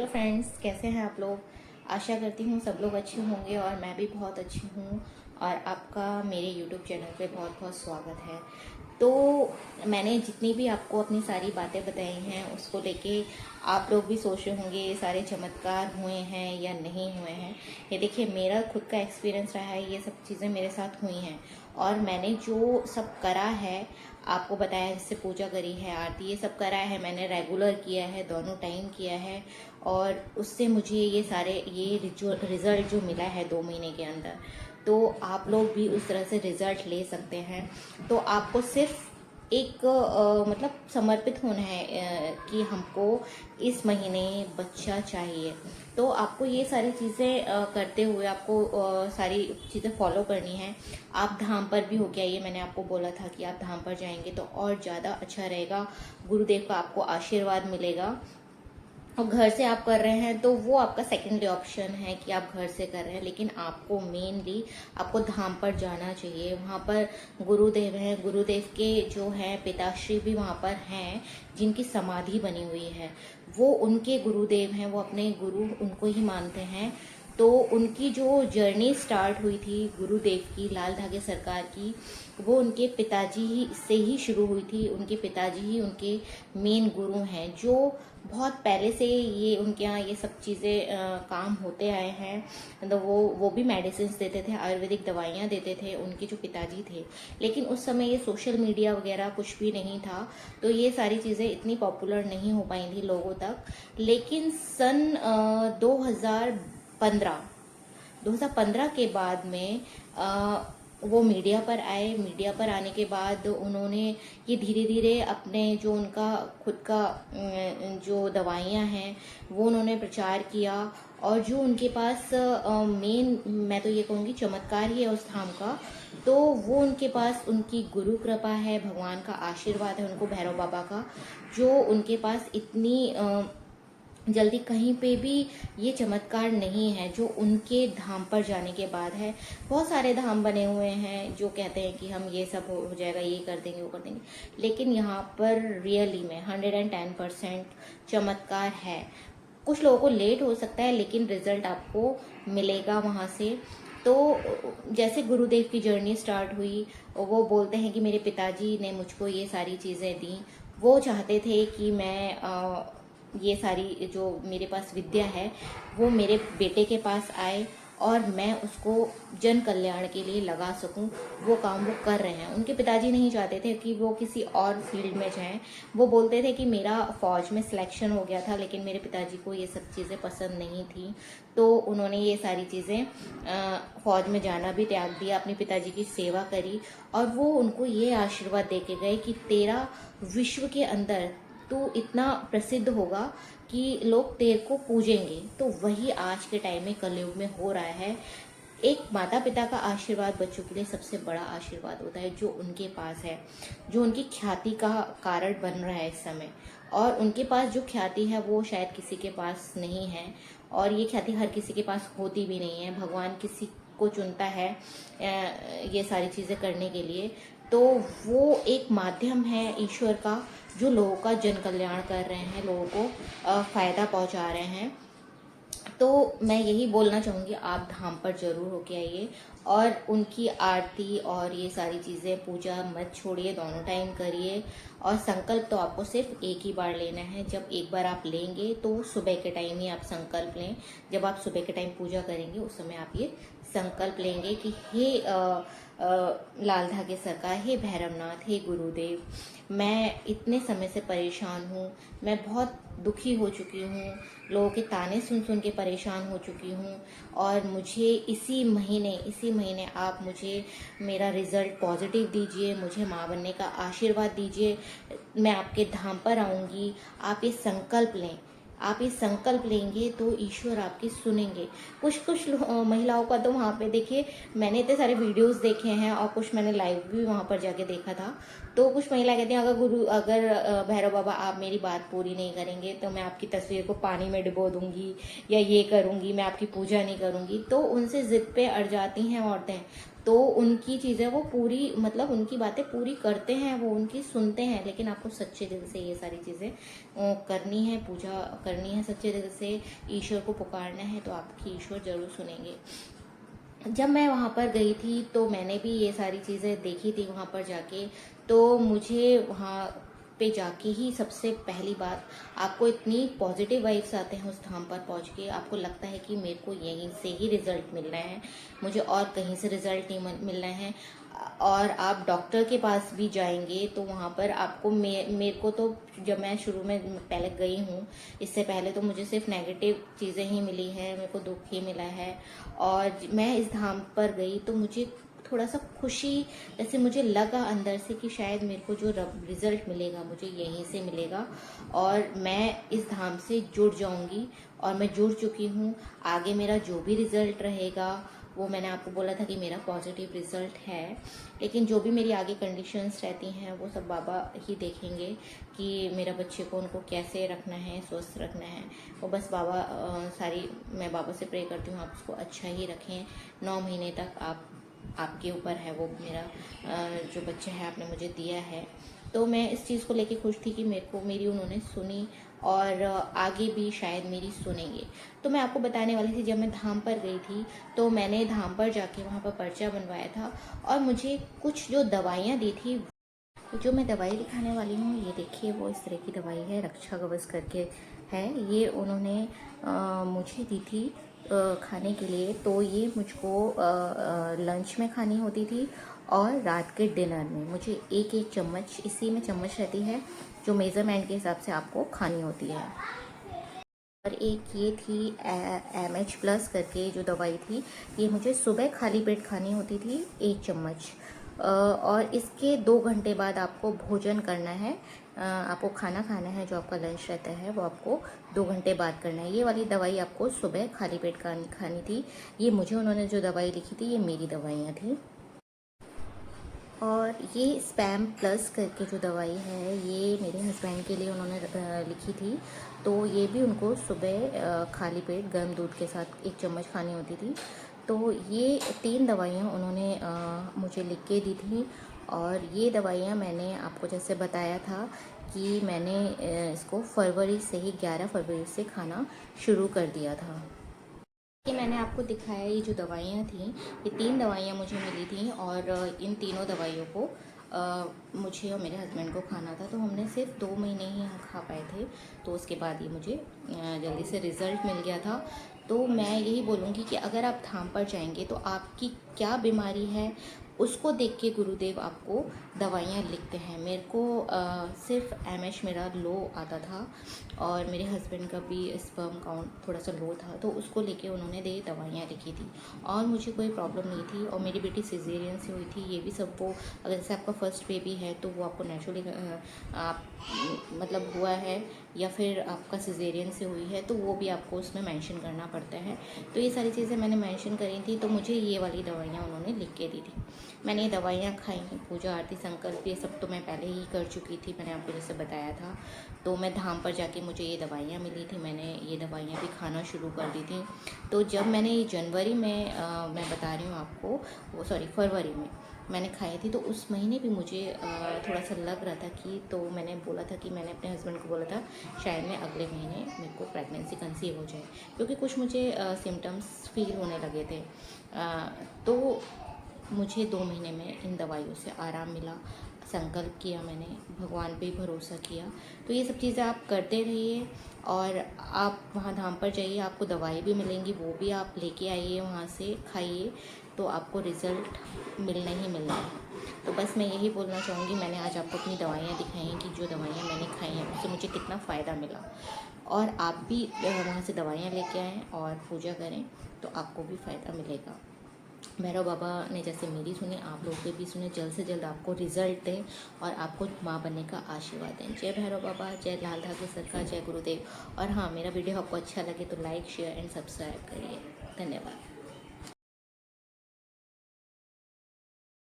Hello friends, कैसे हैं आप लोग। आशा करती हूँ सब लोग अच्छे होंगे और मैं भी बहुत अच्छी हूँ। और आपका मेरे यूट्यूब चैनल पे बहुत बहुत स्वागत है। तो मैंने जितनी भी आपको अपनी सारी बातें बताई हैं उसको लेके आप लोग भी सोच रहे होंगे ये सारे चमत्कार हुए हैं या नहीं हुए हैं। ये देखिए, मेरा खुद का एक्सपीरियंस रहा है, ये सब चीज़ें मेरे साथ हुई हैं। और मैंने जो सब करा है, आपको बताया, जैसे पूजा करी है, आरती, ये सब करा है, मैंने रेगुलर किया है, दोनों टाइम किया है। और उससे मुझे ये सारे रिजल्ट जो मिला है 2 महीने के अंदर, तो आप लोग भी उस तरह से रिजल्ट ले सकते हैं। तो आपको सिर्फ एक मतलब समर्पित होना है कि हमको इस महीने बच्चा चाहिए। तो आपको ये सारी चीज़ें करते हुए आपको सारी चीज़ें फॉलो करनी है। आप धाम पर भी होके आइए, मैंने आपको बोला था कि आप धाम पर जाएंगे तो और ज़्यादा अच्छा रहेगा। गुरुदेव का आपको आशीर्वाद मिलेगा। और घर से आप कर रहे हैं तो वो आपका सेकेंडरी ऑप्शन है कि आप घर से कर रहे हैं, लेकिन आपको मेनली आपको धाम पर जाना चाहिए। वहाँ पर गुरुदेव हैं, गुरुदेव के जो हैं पिताश्री भी वहाँ पर हैं, जिनकी समाधि बनी हुई है। वो उनके गुरुदेव हैं, वो अपने गुरु उनको ही मानते हैं। तो उनकी जो जर्नी स्टार्ट हुई थी गुरुदेव की, लाल धागे सरकार की, वो उनके पिताजी से ही शुरू हुई थी। उनके पिताजी ही उनके मेन गुरु हैं, जो बहुत पहले से ये उनके यहाँ ये सब चीज़ें काम होते आए हैं। तो वो भी मेडिसिन देते थे, आयुर्वेदिक दवाइयाँ देते थे, उनके जो पिताजी थे। लेकिन उस समय ये सोशल मीडिया वगैरह कुछ भी नहीं था, तो ये सारी चीज़ें इतनी पॉपुलर नहीं हो पाई थी लोगों तक। लेकिन सन 2015 के बाद में वो मीडिया पर आए। मीडिया पर आने के बाद उन्होंने ये धीरे धीरे अपने जो उनका खुद का जो दवाइयाँ हैं वो उन्होंने प्रचार किया। और जो उनके पास मेन, मैं तो ये कहूँगी, चमत्कार ही है उस धाम का, तो वो उनके पास उनकी गुरु कृपा है, भगवान का आशीर्वाद है उनको, भैरव बाबा का, जो उनके पास इतनी जल्दी कहीं पे भी ये चमत्कार नहीं है जो उनके धाम पर जाने के बाद है। बहुत सारे धाम बने हुए हैं जो कहते हैं कि हम ये सब हो जाएगा, ये कर देंगे, वो कर देंगे, लेकिन यहाँ पर रियली में 110% चमत्कार है। कुछ लोगों को लेट हो सकता है, लेकिन रिजल्ट आपको मिलेगा वहाँ से। तो जैसे गुरुदेव की जर्नी स्टार्ट हुई, वो बोलते हैं कि मेरे पिताजी ने मुझको ये सारी चीज़ें दी। वो चाहते थे कि मैं ये सारी जो मेरे पास विद्या है वो मेरे बेटे के पास आए और मैं उसको जन कल्याण के लिए लगा सकूं। वो काम वो कर रहे हैं। उनके पिताजी नहीं चाहते थे कि वो किसी और फील्ड में जाएं। वो बोलते थे कि मेरा फौज में सिलेक्शन हो गया था, लेकिन मेरे पिताजी को ये सब चीज़ें पसंद नहीं थी, तो उन्होंने ये सारी चीज़ें फौज में जाना भी त्याग दिया, अपने पिताजी की सेवा करी। और वो उनको ये आशीर्वाद दे के गए कि तेरा विश्व के अंदर तू इतना प्रसिद्ध होगा कि लोग तेरे को पूजेंगे। तो वही आज के टाइम में कलयुग में हो रहा है। एक माता पिता का आशीर्वाद बच्चों के लिए सबसे बड़ा आशीर्वाद होता है, जो उनके पास है, जो उनकी ख्याति का कारण बन रहा है इस समय। और उनके पास जो ख्याति है वो शायद किसी के पास नहीं है, और ये ख्याति हर किसी के पास होती भी नहीं है। भगवान किसी को चुनता है ये सारी चीज़ें करने के लिए। तो वो एक माध्यम है ईश्वर का, जो लोगों का जन कल्याण कर रहे हैं, लोगों को फायदा पहुंचा रहे हैं। तो मैं यही बोलना चाहूँगी, आप धाम पर जरूर होके आइए और उनकी आरती और ये सारी चीज़ें, पूजा मत छोड़िए, दोनों टाइम करिए। और संकल्प तो आपको सिर्फ एक ही बार लेना है। जब एक बार आप लेंगे तो सुबह के टाइम ही आप संकल्प लें। जब आप सुबह के टाइम पूजा करेंगे उस समय आप ये संकल्प लेंगे कि हे लाल धागे सरकार, हे भैरवनाथ, हे गुरुदेव, मैं इतने समय से परेशान हूँ, मैं बहुत दुखी हो चुकी हूँ, लोगों के ताने सुन सुन के परेशान हो चुकी हूँ, और मुझे इसी महीने आप मुझे मेरा रिजल्ट पॉजिटिव दीजिए, मुझे माँ बनने का आशीर्वाद दीजिए, मैं आपके धाम पर आऊँगी। आप ये संकल्प लें। आप ये संकल्प लेंगे तो ईश्वर आपकी सुनेंगे। कुछ कुछ महिलाओं का तो वहाँ पे देखिए, मैंने इतने सारे वीडियोस देखे हैं और कुछ मैंने लाइव भी वहाँ पर जाके देखा था, तो कुछ महिला कहती हैं अगर भैरव बाबा आप मेरी बात पूरी नहीं करेंगे तो मैं आपकी तस्वीर को पानी में डुबो दूंगी या ये करूंगी, मैं आपकी पूजा नहीं करूंगी। तो उनसे जिद पे अड़ जाती हैं औरतें। तो उनकी चीजें वो पूरी, मतलब उनकी बातें पूरी करते हैं, वो उनकी सुनते हैं, लेकिन आपको सच्चे दिल से ये सारी चीजें करनी है, पूजा करनी है, सच्चे दिल से ईश्वर को पुकारना है, तो आपकी ईश्वर जरूर सुनेंगे। जब मैं वहाँ पर गई थी तो मैंने भी ये सारी चीज़ें देखी थी वहाँ पर जाके। तो मुझे वहाँ पे जाके ही सबसे पहली बात, आपको इतनी पॉजिटिव वाइब्स आते हैं उस धाम पर पहुँच के, आपको लगता है कि मेरे को यहीं से ही रिजल्ट मिल रहे हैं, मुझे और कहीं से रिजल्ट नहीं मिल रहे हैं। और आप डॉक्टर के पास भी जाएंगे तो वहाँ पर आपको मेरे को तो, जब मैं शुरू में पहले गई हूँ, इससे पहले तो मुझे सिर्फ नेगेटिव चीज़ें ही मिली है, मेरे को दुख ही मिला है। और मैं इस धाम पर गई तो मुझे थोड़ा सा खुशी, जैसे मुझे लगा अंदर से कि शायद मेरे को जो रिजल्ट मिलेगा मुझे यहीं से मिलेगा, और मैं इस धाम से जुड़ जाऊंगी। और मैं जुड़ चुकी हूँ। आगे मेरा जो भी रिजल्ट रहेगा, वो मैंने आपको बोला था कि मेरा पॉजिटिव रिजल्ट है, लेकिन जो भी मेरी आगे कंडीशंस रहती हैं वो सब बाबा ही देखेंगे कि मेरा बच्चे को, उनको कैसे रखना है, स्वस्थ रखना है। वो बस बाबा मैं बाबा से प्रे करती हूँ आप उसको अच्छा ही रखें। 9 महीने तक आपके ऊपर है वो, मेरा जो बच्चा है आपने मुझे दिया है। तो मैं इस चीज़ को लेके खुश थी कि मेरी उन्होंने सुनी, और आगे भी शायद मेरी सुनेंगे। तो मैं आपको बताने वाली थी, जब मैं धाम पर गई थी तो मैंने धाम पर जाके वहाँ पर पर्चा बनवाया था, और मुझे कुछ जो दवाइयाँ दी थी, जो मैं दवाई दिखाने वाली हूँ, ये देखिए वो इस तरह की दवाई है, रक्षा कवच करके है। ये उन्होंने मुझे दी थी खाने के लिए। तो ये मुझको लंच में खानी होती थी, और रात के डिनर में मुझे एक एक चम्मच, इसी में चम्मच रहती है जो मेज़रमेंट के हिसाब से आपको खानी होती है। और एक ये थी MH+ करके जो दवाई थी, ये मुझे सुबह खाली पेट खानी होती थी 1 चम्मच। और इसके 2 घंटे बाद आपको भोजन करना है, आपको खाना खाना है, जो आपका लंच रहता है वो आपको 2 घंटे बाद करना है। ये वाली दवाई आपको सुबह खाली पेट खानी थी। ये मुझे उन्होंने जो दवाई लिखी थी, ये मेरी दवाइयाँ थी। और ये स्पैम प्लस करके जो दवाई है, ये मेरे हस्बैंड के लिए उन्होंने लिखी थी। तो ये भी उनको सुबह खाली पेट गर्म दूध के साथ 1 चम्मच खानी होती थी। तो ये 3 दवाइयाँ उन्होंने मुझे लिख के दी थी। और ये दवाइयाँ मैंने आपको जैसे बताया था कि मैंने इसको फरवरी से ही, 11 फरवरी से खाना शुरू कर दिया था। ये मैंने आपको दिखाया, ये जो दवाइयाँ थी, ये 3 दवाइयाँ मुझे मिली थी, और इन तीनों दवाइयों को मुझे और मेरे हस्बैंड को खाना था। तो हमने सिर्फ 2 महीने ही खा पाए थे, तो उसके बाद ये मुझे जल्दी से रिज़ल्ट मिल गया था। तो मैं यही बोलूँगी कि अगर आप धाम पर जाएंगे तो आपकी क्या बीमारी है उसको देख के गुरुदेव आपको दवाइयाँ लिखते हैं। मेरे को सिर्फ MH मेरा लो आता था, और मेरे हस्बैंड का भी स्पर्म काउंट थोड़ा सा लो था, तो उसको लेके उन्होंने ये दवाइयाँ लिखी थी, और मुझे कोई प्रॉब्लम नहीं थी। और मेरी बेटी सिजेरियन से हुई थी। ये भी सबको, अगर जैसे आपका फर्स्ट बेबी है तो वो आपको नेचुरली आप मतलब हुआ है, या फिर आपका सिजेरियन से हुई है, तो वो भी आपको उसमें मेंशन करना पड़ता है। तो ये सारी चीज़ें मैंने मेंशन करी थी, तो मुझे ये वाली दवाइयाँ उन्होंने लिख के दी थी। मैंने ये दवाइयाँ खाई, पूजा आरती संकल्प ये सब तो मैं पहले ही कर चुकी थी, मैंने आपको जैसे बताया था। तो मैं धाम पर जाके मुझे ये दवाइयाँ मिली थी, मैंने ये दवाइयाँ भी खाना शुरू कर दी थी। तो जब मैंने ये जनवरी में मैं बता रही हूँ आपको, वो सॉरी फरवरी में मैंने खाई थी, तो उस महीने भी मुझे थोड़ा सा लग रहा था कि, तो मैंने बोला था कि मैंने अपने हस्बैंड को बोला था शायद मैं अगले महीने मेरे को प्रेगनेंसी कंसीव हो जाए, क्योंकि कुछ मुझे सिम्टम्स फील होने लगे थे। तो मुझे 2 महीने में इन दवाइयों से आराम मिला। संकल्प किया मैंने, भगवान पे भरोसा किया। तो ये सब चीज़ें आप करते रहिए, और आप वहाँ धाम पर जाइए, आपको दवाई भी मिलेंगी, वो भी आप लेके आइए, वहाँ से खाइए, तो आपको रिज़ल्ट मिलना ही मिलना है। तो बस मैं यही बोलना चाहूँगी, मैंने आज आपको अपनी दवाइयाँ दिखाई हैं कि जो दवाइयाँ मैंने खाई हैं उससे मुझे कितना फ़ायदा मिला। और आप भी वहाँ से दवाइयाँ लेके आएँ और पूजा करें, तो आपको भी फ़ायदा मिलेगा। भैरव बाबा ने जैसे मेरी सुनी, आप लोग के भी सुने, जल्द से जल्द आपको रिजल्ट दें और आपको माँ बनने का आशीर्वाद दें। जय भैरव बाबा, जय लाल धागे सरकार, जय गुरुदेव। और हाँ, मेरा वीडियो आपको अच्छा लगे तो लाइक, शेयर एंड सब्सक्राइब करिए। धन्यवाद।